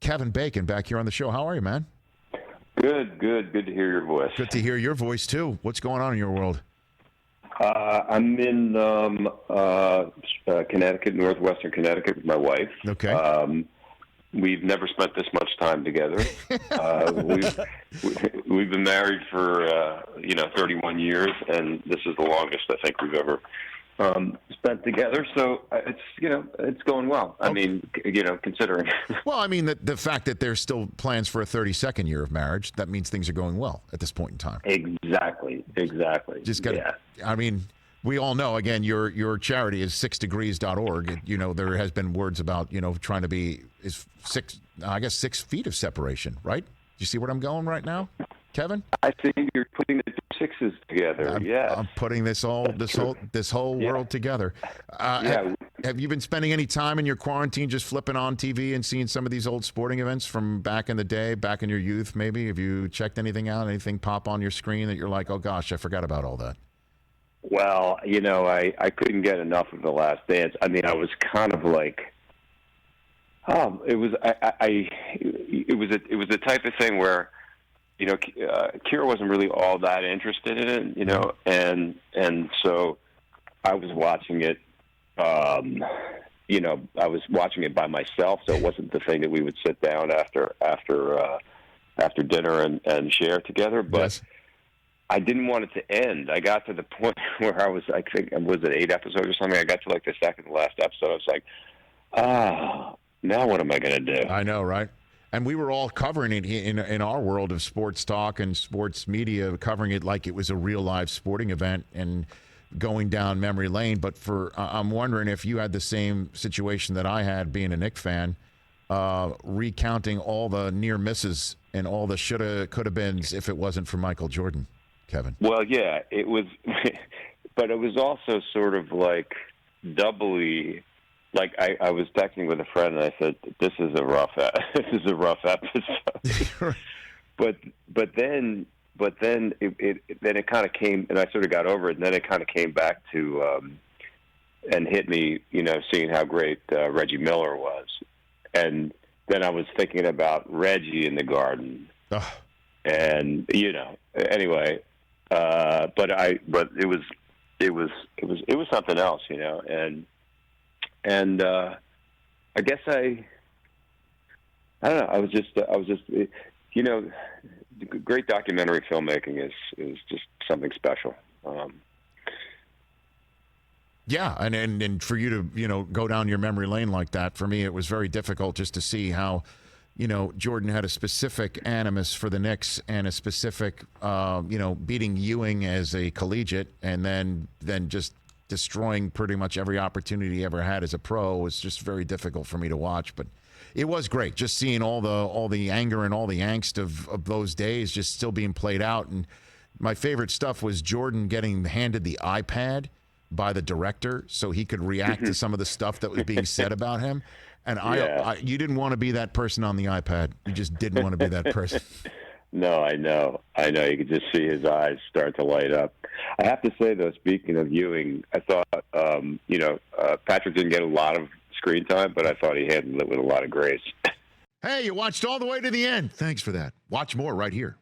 Kevin Bacon back here on the show. How are you, man? Good to hear your voice. Good to hear your voice, too. What's going on in your world? I'm in Connecticut, northwestern Connecticut, with my wife. Okay. We've never spent this much time together. We've been married for 31 years, and this is the longest I think we've ever spent together. So it's going well. I mean, considering. Well, I mean, the fact that there's still plans for a 32nd year of marriage, that means things are going well at this point in time. Exactly. Just got. Yeah. I mean, we all know. Again, your charity is 6degrees.org. You know, there has been words about trying to be 6 feet of separation. Right? Do you see where I'm going right now, Kevin? I think you're putting the sixes together. I'm putting this whole world together. Have you been spending any time in your quarantine just flipping on TV and seeing some of these old sporting events from back in the day, back in your youth? Maybe have you checked anything out? Anything pop on your screen that you're like, oh gosh, I forgot about all that? Well, I couldn't get enough of The Last Dance. I mean, I was kind of like, it was the type of thing where, Kira wasn't really all that interested in it, and so I was watching it. I was watching it by myself, so it wasn't the thing that we would sit down after dinner and share together. But yes. I didn't want it to end. I got to the point where I was, I think, was it 8 episodes or something? I got to like the second to last episode. I was like, now what am I going to do? I know, right? And we were all covering it in our world of sports talk and sports media, covering it like it was a real live sporting event and going down memory lane. But I'm wondering if you had the same situation that I had being a Knicks fan, recounting all the near misses and all the shoulda, coulda beens if it wasn't for Michael Jordan, Kevin. Well, yeah, it was, but it was also sort of like doubly. Like I was texting with a friend and I said, "This is a rough episode." but then it kind of came, and I sort of got over it, and then it kind of came back to and hit me, seeing how great Reggie Miller was, and then I was thinking about Reggie in the Garden, and anyway, but it was something else, And I guess I don't know. I was just great documentary filmmaking is just something special. Yeah, and for you to go down your memory lane like that, for me it was very difficult just to see how Jordan had a specific animus for the Knicks and a specific beating Ewing as a collegiate, and then just destroying pretty much every opportunity he ever had as a pro. Was just very difficult for me to watch, but it was great just seeing all the anger and all the angst of those days just still being played out. And my favorite stuff was Jordan getting handed the iPad by the director so he could react to some of the stuff that was being said about him. And you didn't want to be that person on the iPad. You just didn't want to be that person. No, I know. You could just see his eyes start to light up. I have to say, though, speaking of Ewing, I thought, Patrick didn't get a lot of screen time, but I thought he handled it with a lot of grace. Hey, you watched all the way to the end. Thanks for that. Watch more right here.